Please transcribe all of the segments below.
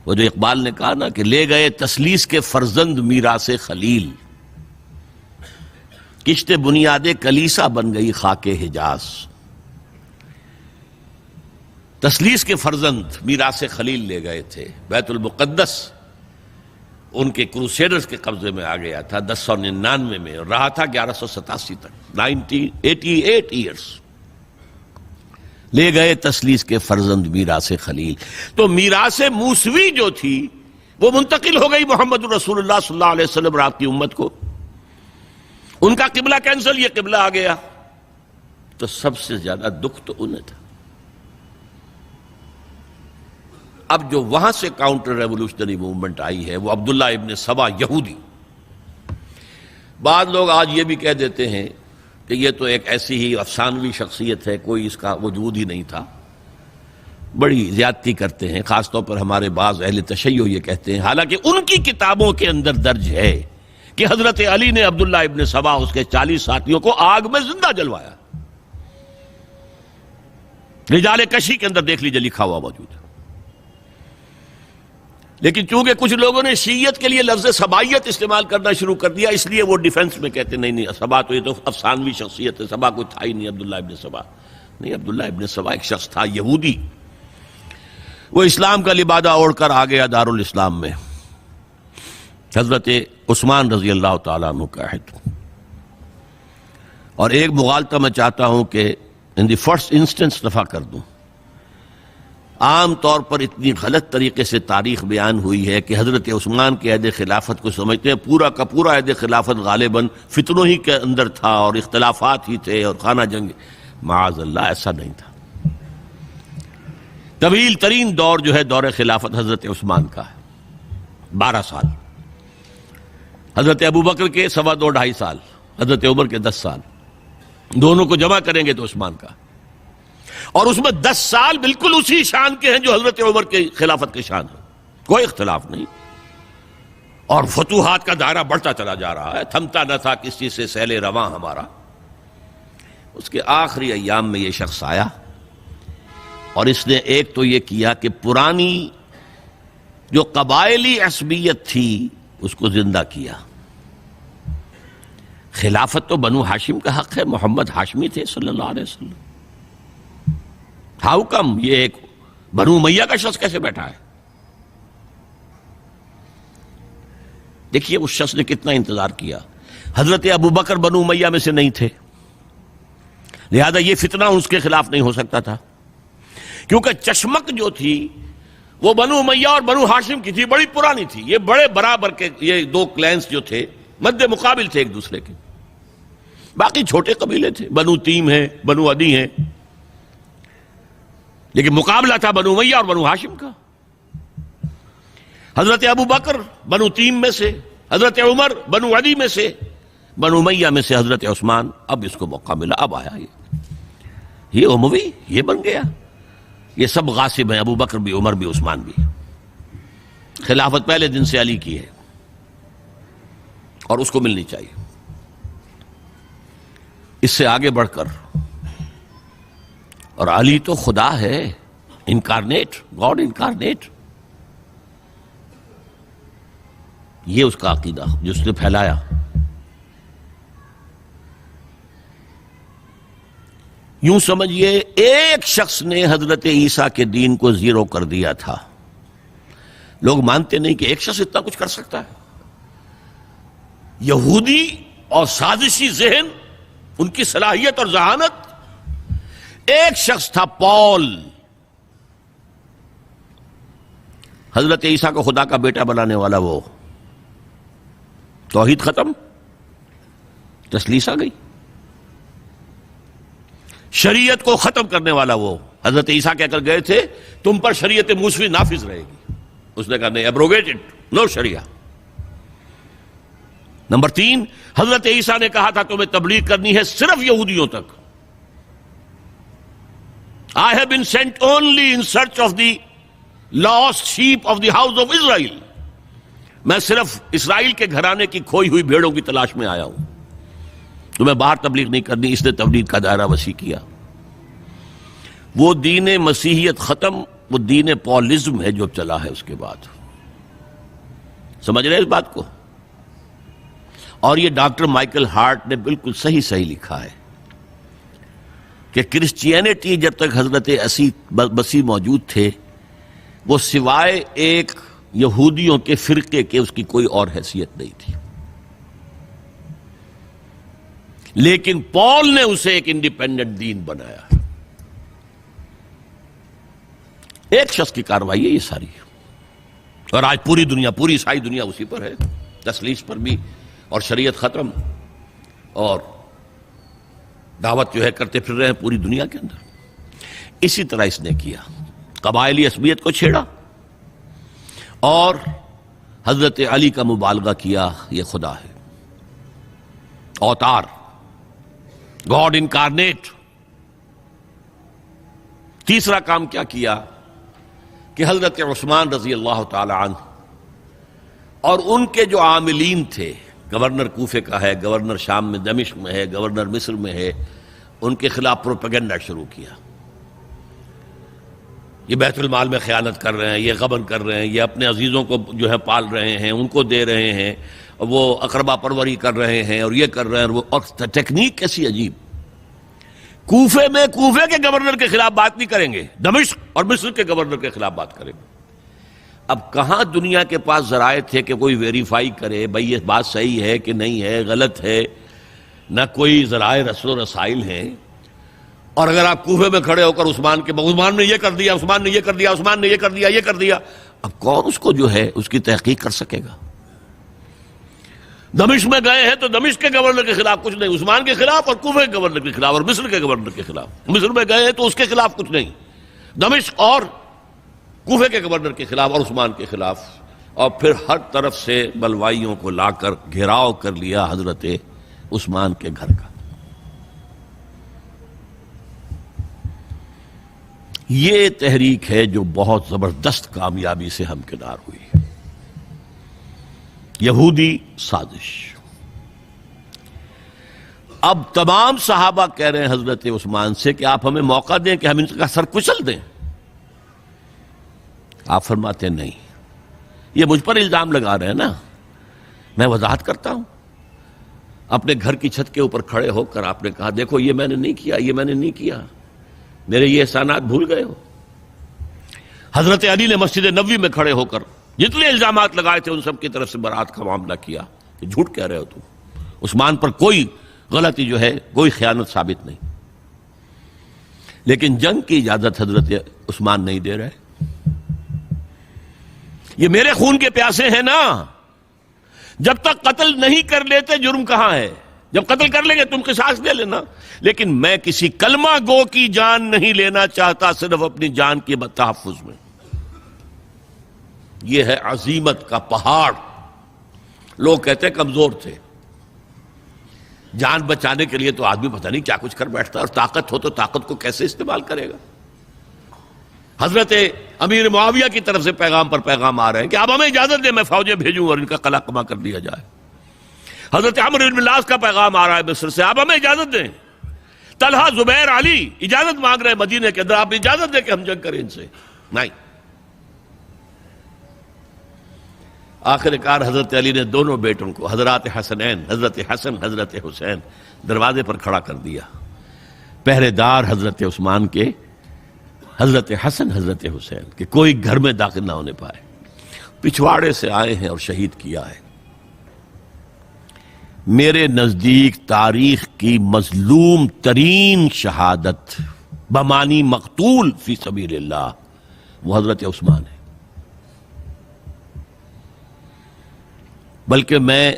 وہ جو اقبال نے کہا نا کہ لے گئے تسلیس کے فرزند میراث خلیل، کشت بنیاد کلیسا بن گئی خاک حجاز. تسلیس کے فرزند میراث خلیل لے گئے تھے. بیت المقدس ان کے کروسیڈرز کے قبضے میں آ گیا تھا 1099 میں، اور رہا تھا 1187 تک، 88 ایئرس. لے گئے تسلیس کے فرزند میراث خلیل. تو میراث موسوی جو تھی وہ منتقل ہو گئی محمد رسول اللہ صلی اللہ علیہ وسلم رات کی امت کو. ان کا قبلہ کینسل، یہ قبلہ آ گیا. تو سب سے زیادہ دکھ تو انہیں تھا. اب جو وہاں سے کاؤنٹر ریولوشنری موومنٹ آئی ہے وہ عبداللہ ابن سبا یہودی. بعض لوگ آج یہ بھی کہہ دیتے ہیں کہ یہ تو ایک ایسی ہی افسانوی شخصیت ہے، کوئی اس کا وجود ہی نہیں تھا. بڑی زیادتی کرتے ہیں، خاص طور پر ہمارے بعض اہل تشیع یہ کہتے ہیں، حالانکہ ان کی کتابوں کے اندر درج ہے کہ حضرت علی نے عبداللہ ابن سبا اس کے 40 ساتھیوں کو آگ میں زندہ جلوایا. رجال کشی کے اندر دیکھ لیجیے لکھا ہوا موجود ہے. لیکن چونکہ کچھ لوگوں نے شیعت کے لیے لفظ سبائیت استعمال کرنا شروع کر دیا، اس لیے وہ ڈیفنس میں کہتے نہیں سبا تو یہ تو افسانوی شخصیت ہے، سبا کوئی تھا ہی نہیں عبداللہ ابن سبا. نہیں، عبداللہ ابن سبا ایک شخص تھا یہودی. وہ اسلام کا لبادہ اوڑھ کر آ گیا دارالاسلام میں. حضرت عثمان رضی اللہ تعالیٰ عنہ کا عہد. اور ایک مغالطہ میں چاہتا ہوں کہ ان دی فرسٹ انسٹنس دفع کر دوں. عام طور پر اتنی غلط طریقے سے تاریخ بیان ہوئی ہے کہ حضرت عثمان کے عہد خلافت کو سمجھتے ہیں پورا کا پورا عہد خلافت غالباً فتنوں ہی کے اندر تھا اور اختلافات ہی تھے اور خانہ جنگ. معاذ اللہ، ایسا نہیں تھا. طویل ترین دور جو ہے دور خلافت حضرت عثمان کا ہے، 12 سال. حضرت ابوبکر کے 2.5 سال، حضرت عمر کے 10 سال. دونوں کو جمع کریں گے تو عثمان کا. اور اس میں 10 سال بالکل اسی شان کے ہیں جو حضرت عمر کے خلافت کے شان ہیں، کوئی اختلاف نہیں. اور فتوحات کا دائرہ بڑھتا چلا جا رہا ہے، تھمتا نہ تھا کسی سے سیل رواں ہمارا. اس کے آخری ایام میں یہ شخص آیا اور اس نے ایک تو یہ کیا کہ پرانی جو قبائلی عصبیت تھی اس کو زندہ کیا. خلافت تو بنو ہاشم کا حق ہے، محمد ہاشمی تھے صلی اللہ علیہ وسلم. ہاؤ کم یہ ایک بنو امیہ کا شخص کیسے بیٹھا ہے؟ دیکھیے اس شخص نے کتنا انتظار کیا. حضرت ابوبکر بنو امیہ میں سے نہیں تھے، لہذا یہ فتنہ اس کے خلاف نہیں ہو سکتا تھا، کیونکہ چشمک جو تھی وہ بنو امیہ اور بنو ہاشم کی تھی، بڑی پرانی تھی. یہ بڑے برابر کے یہ دو کلینز جو تھے مد مقابل تھے ایک دوسرے کے. باقی چھوٹے قبیلے تھے، بنو تیم ہیں، بنو عدی ہیں، لیکن مقابلہ تھا بنو امیہ اور بنو ہاشم کا. حضرت ابوبکر بنو تیم میں سے، حضرت عمر بنو عدی میں سے، بنو امیہ میں سے حضرت عثمان. اب اس کو موقع ملا، اب آیا یہ اموی، یہ بن گیا. یہ سب غاصب ہیں، ابوبکر بھی، عمر بھی، عثمان بھی. خلافت پہلے دن سے علی کی ہے اور اس کو ملنی چاہیے. اس سے آگے بڑھ کر، اور علی تو خدا ہے، انکارنیٹ، گاڈ انکارنیٹ. یہ اس کا عقیدہ جو اس نے پھیلایا. یوں سمجھئے ایک شخص نے حضرت عیسیٰ کے دین کو زیرو کر دیا تھا. لوگ مانتے نہیں کہ ایک شخص اتنا کچھ کر سکتا ہے. یہودی اور سازشی ذہن، ان کی صلاحیت اور ذہانت. ایک شخص تھا پال، حضرت عیسیٰ کو خدا کا بیٹا بنانے والا. وہ توحید ختم، تسلیس آ گئی. شریعت کو ختم کرنے والا وہ حضرت عیسیٰ کہہ کر گئے تھے تم پر شریعت موسوی نافذ رہے گی. اس نے کہا نہیں، ایبروگیٹڈ، نو شریعہ. نمبر 3، حضرت عیسیٰ نے کہا تھا تمہیں تبلیغ کرنی ہے صرف یہودیوں تک. I have been sent only in search of the lost sheep of the house of Israel. میں صرف اسرائیل کے گھرانے کی کھوئی ہوئی بھیڑوں کی تلاش میں آیا ہوں، تمہیں باہر تبلیغ نہیں کرنی. اس نے تبلیغ کا دائرہ وسیع کیا. وہ دین مسیحیت ختم وہ دین پالزم ہے جو چلا ہے اس کے بعد. سمجھ رہے ہیں اس بات کو؟ اور یہ ڈاکٹر مائیکل ہارٹ نے بالکل صحیح لکھا ہے کہ کرسچینٹی جب تک حضرت مسیح موجود تھے وہ سوائے ایک یہودیوں کے فرقے کے اس کی کوئی اور حیثیت نہیں تھی. لیکن پال نے اسے ایک انڈیپینڈنٹ دین بنایا. ایک شخص کی کارروائی ہے یہ ساری، اور آج پوری دنیا، پوری عیسائی دنیا اسی پر ہے، تسلیس پر بھی، اور شریعت ختم، اور دعوت جو ہے کرتے پھر رہے ہیں پوری دنیا کے اندر. اسی طرح اس نے کیا، قبائلی عصبیت کو چھیڑا اور حضرت علی کا مبالغہ کیا یہ خدا ہے، اوتار، گاڈ انکارنیٹ. تیسرا کام کیا کیا کہ حضرت عثمان رضی اللہ تعالی عنہ اور ان کے جو عاملین تھے، گورنر کوفے کا ہے، گورنر شام میں دمشق میں ہے، گورنر مصر میں ہے، ان کے خلاف پروپیگنڈا شروع کیا. یہ بیت المال میں خیانت کر رہے ہیں، یہ غبن کر رہے ہیں، یہ اپنے عزیزوں کو جو ہے پال رہے ہیں، ان کو دے رہے ہیں، وہ اقربا پروری کر رہے ہیں، اور یہ کر رہے ہیں، اور ٹیکنیک کیسی عجیب. کوفے میں کوفے کے گورنر کے خلاف بات نہیں کریں گے، دمشق اور مصر کے گورنر کے خلاف بات کریں گے. اب کہاں دنیا کے پاس ذرائع تھے کہ کوئی ویریفائی کرے بھئی یہ بات صحیح ہے کہ نہیں ہے، غلط ہے؟ نہ کوئی ذرائع رسل و رسائل ہیں. اور اگر آپ کوفے میں کھڑے ہو کر عثمان نے یہ کر دیا، عثمان نے یہ کر دیا، عثمان نے یہ کر دیا، یہ کر دیا، اب کون اس کو جو ہے اس کی تحقیق کر سکے گا؟ دمشق میں گئے ہیں تو دمشق کے گورنر کے خلاف کچھ نہیں، عثمان کے خلاف، اور کوفے کے گورنر کے خلاف، اور مصر کے گورنر کے خلاف. مصر میں گئے ہیں تو اس کے خلاف کچھ نہیں، دمشق اور کوفے کے گورنر کے خلاف اور عثمان کے خلاف. اور پھر ہر طرف سے بلوائیوں کو لا کر گھیراؤ کر لیا حضرت عثمان کے گھر کا. یہ تحریک ہے جو بہت زبردست کامیابی سے ہمکنار ہوئی. یہودی سازش. اب تمام صحابہ کہہ رہے ہیں حضرت عثمان سے کہ آپ ہمیں موقع دیں کہ ہم ان کا سر کچل دیں. آپ فرماتے ہیں نہیں، یہ مجھ پر الزام لگا رہے ہیں نا، میں وضاحت کرتا ہوں. اپنے گھر کی چھت کے اوپر کھڑے ہو کر آپ نے کہا دیکھو یہ میں نے نہیں کیا، یہ میں نے نہیں کیا، میرے یہ احسانات بھول گئے ہو. حضرت علی نے مسجد نبوی میں کھڑے ہو کر جتنے الزامات لگائے تھے ان سب کی طرف سے برات کا معاملہ کیا کہ جھوٹ کہہ رہے ہو تم، عثمان پر کوئی غلطی جو ہے، کوئی خیانت ثابت نہیں. لیکن جنگ کی اجازت حضرت عثمان نہیں دے رہے. یہ میرے خون کے پیاسے ہیں نا، جب تک قتل نہیں کر لیتے جرم کہاں ہے؟ جب قتل کر لیں گے تم قصاص دے لینا. لیکن میں کسی کلمہ گو کی جان نہیں لینا چاہتا، صرف اپنی جان کے تحفظ میں. یہ ہے عزیمت کا پہاڑ. لوگ کہتے ہیں کمزور تھے. جان بچانے کے لیے تو آدمی پتہ نہیں کیا کچھ کر بیٹھتا ہے، اور طاقت ہو تو طاقت کو کیسے استعمال کرے گا. حضرت امیر معاویہ کی طرف سے پیغام پر پیغام آ رہے ہیں کہ آپ ہمیں اجازت دیں میں فوجیں بھیجوں اور ان کا قلع کما کر دیا جائے. حضرت عمرو بن العاص کا پیغام آ رہا ہے مصر سے، آپ ہمیں اجازت دیں. طلحہ، زبیر، علی اجازت مانگ رہے ہیں مدینے کے اندر، آپ اجازت دیں کہ ہم جنگ کریں ان سے. نہیں. آخر کار حضرت علی نے دونوں بیٹوں کو، حضرات حسنین، حضرت حسن، حضرت حسین، دروازے پر کھڑا کر دیا. پہرے دار حضرت عثمان کے، حضرت حسن، حضرت حسین کہ کوئی گھر میں داخل نہ ہونے پائے. پچھواڑے سے آئے ہیں اور شہید کیا ہے. میرے نزدیک تاریخ کی مظلوم ترین شہادت بمانی مقتول فی سبیل اللہ وہ حضرت عثمان ہے. بلکہ میں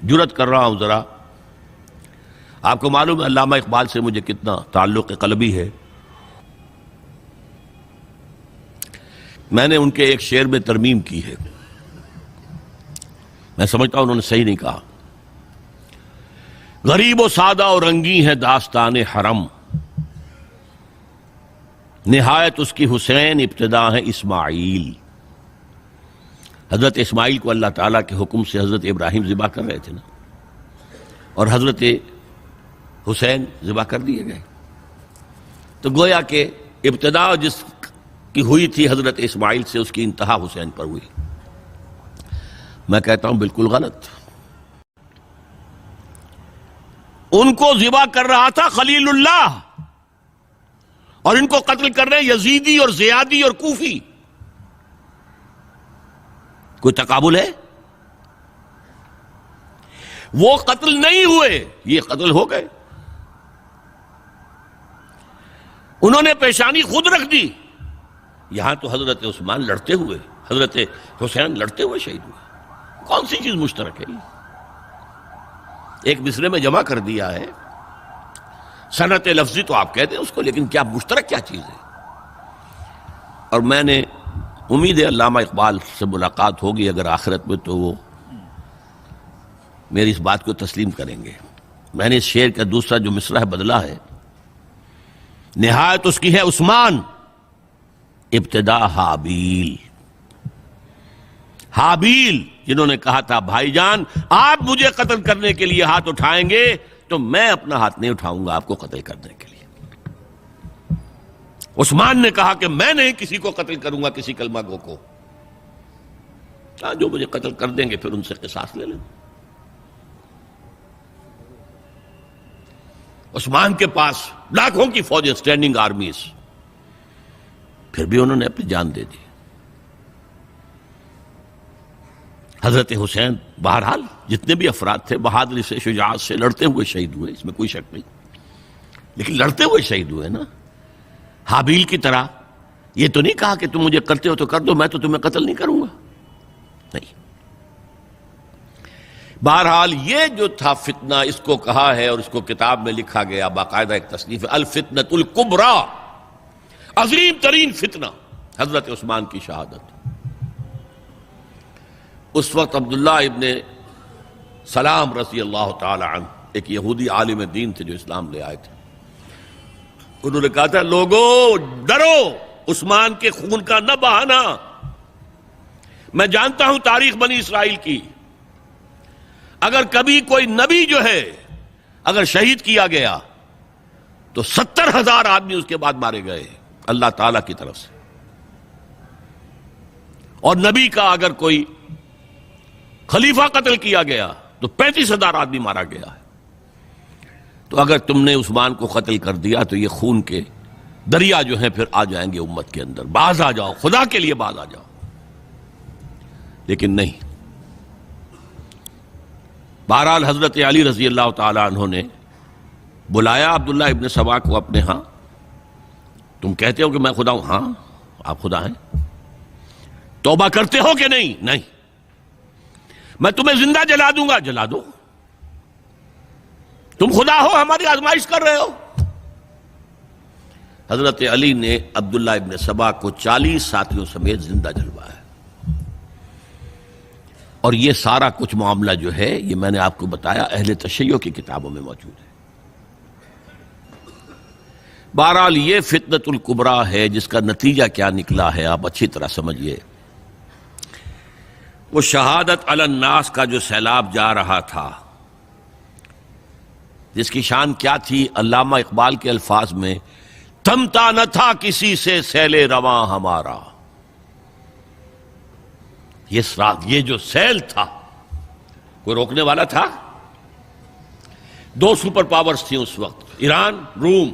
جرات کر رہا ہوں ذرا، آپ کو معلوم ہے علامہ اقبال سے مجھے کتنا تعلق قلبی ہے. میں نے ان کے ایک شعر میں ترمیم کی ہے، میں سمجھتا ہوں انہوں نے صحیح نہیں کہا. غریب و سادہ اور رنگی ہے داستان حرم، نہایت اس کی حسین ابتدا ہے اسماعیل. حضرت اسماعیل کو اللہ تعالیٰ کے حکم سے حضرت ابراہیم ذبح کر رہے تھے نا، اور حضرت حسین ذبح کر دیے گئے. تو گویا کہ ابتدا جس کی ہوئی تھی حضرت اسماعیل سے، اس کی انتہا حسین پر ہوئی۔ میں کہتا ہوں بالکل غلط۔ ان کو ذبح کر رہا تھا خلیل اللہ، اور ان کو قتل کر رہے ہیں یزیدی اور زیادی اور کوفی۔ کوئی تقابل ہے؟ وہ قتل نہیں ہوئے، یہ قتل ہو گئے۔ انہوں نے پیشانی خود رکھ دی۔ یہاں تو حضرت عثمان لڑتے ہوئے، حضرت حسین لڑتے ہوئے شہید ہوئے۔ کون سی چیز مشترک ہے؟ ایک مصرے میں جمع کر دیا ہے، صنعت لفظی تو آپ کہتے ہیں اس کو، لیکن کیا مشترک کیا چیز ہے؟ اور میں نے امید ہے علامہ اقبال سے ملاقات ہوگی اگر آخرت میں، تو وہ میری اس بات کو تسلیم کریں گے۔ میں نے اس شعر کا دوسرا جو مصرع ہے بدلا ہے، نہایت اس کی ہے عثمان، ابتدا حابیل۔ حابیل جنہوں نے کہا تھا بھائی جان آپ مجھے قتل کرنے کے لیے ہاتھ اٹھائیں گے تو میں اپنا ہاتھ نہیں اٹھاؤں گا آپ کو قتل کرنے کے لیے۔ عثمان نے کہا کہ میں نہیں کسی کو قتل کروں گا، کسی کلمہ گو کو، جو مجھے قتل کر دیں گے پھر ان سے قصاص لے لیں۔ عثمان کے پاس لاکھوں کی فوجیں، سٹینڈنگ آرمیز، پھر بھی انہوں نے اپنی جان دے دی۔ حضرت حسین بہرحال جتنے بھی افراد تھے بہادری سے، شجاعت سے لڑتے ہوئے شہید ہوئے، اس میں کوئی شک نہیں، لیکن لڑتے ہوئے شہید ہوئے نا۔ حابیل کی طرح یہ تو نہیں کہا کہ تم مجھے کرتے ہو تو کر دو، میں تو تمہیں قتل نہیں کروں گا، نہیں۔ بہرحال یہ جو تھا فتنہ، اس کو کہا ہے اور اس کو کتاب میں لکھا گیا، باقاعدہ ایک تصنیف، الفتنۃ الکبریٰ، عظیم ترین فتنہ، حضرت عثمان کی شہادت۔ اس وقت عبداللہ ابن سلام رضی اللہ تعالی عنہ ایک یہودی عالم دین تھے جو اسلام لے آئے تھے، انہوں نے کہا تھا لوگو ڈرو، عثمان کے خون کا نہ بہانا۔ میں جانتا ہوں تاریخ بنی اسرائیل کی، اگر کبھی کوئی نبی جو ہے اگر شہید کیا گیا تو 70,000 آدمی اس کے بعد مارے گئے اللہ تعالی کی طرف سے، اور نبی کا اگر کوئی خلیفہ قتل کیا گیا تو 35,000 آدمی مارا گیا ہے۔ تو اگر تم نے عثمان کو قتل کر دیا تو یہ خون کے دریا جو ہیں پھر آ جائیں گے امت کے اندر، باز آ جاؤ، خدا کے لیے باز آ جاؤ۔ لیکن نہیں، بہرحال حضرت علی رضی اللہ تعالی عنہ نے بلایا عبداللہ ابن سبا کو اپنے ہاں۔ تم کہتے ہو کہ میں خدا ہوں؟ ہاں آپ خدا ہیں۔ توبہ کرتے ہو کہ نہیں؟ نہیں۔ میں تمہیں زندہ جلا دوں گا، جلا دو، تم خدا ہو، ہماری آزمائش کر رہے ہو۔ حضرت علی نے عبداللہ ابن سبا کو 40 ساتھیوں سمیت زندہ جلوایا، اور یہ سارا کچھ معاملہ جو ہے یہ میں نے آپ کو بتایا اہل تشیع کی کتابوں میں موجود ہے۔ بہرحال یہ فتنۃ الکبریٰ ہے، جس کا نتیجہ کیا نکلا ہے آپ اچھی طرح سمجھیے۔ وہ شہادت علی الناس کا جو سیلاب جا رہا تھا، جس کی شان کیا تھی، علامہ اقبال کے الفاظ میں، تھمتا نہ تھا کسی سے سیل رواں ہمارا۔ یہ جو سیل تھا کوئی روکنے والا تھا؟ 2 سپر پاورز تھیں اس وقت، ایران، روم۔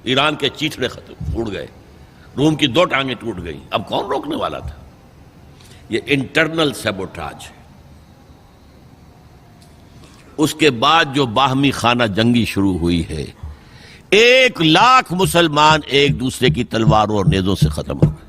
ایران کے چیتڑے ختم ٹوٹ گئے، روم کی 2 ٹانگیں ٹوٹ گئیں، اب کون روکنے والا تھا؟ یہ انٹرنل سیبوٹاج ہے۔ اس کے بعد جو باہمی خانہ جنگی شروع ہوئی ہے، 1 لاکھ مسلمان ایک دوسرے کی تلواروں اور نیزوں سے ختم ہو گئے۔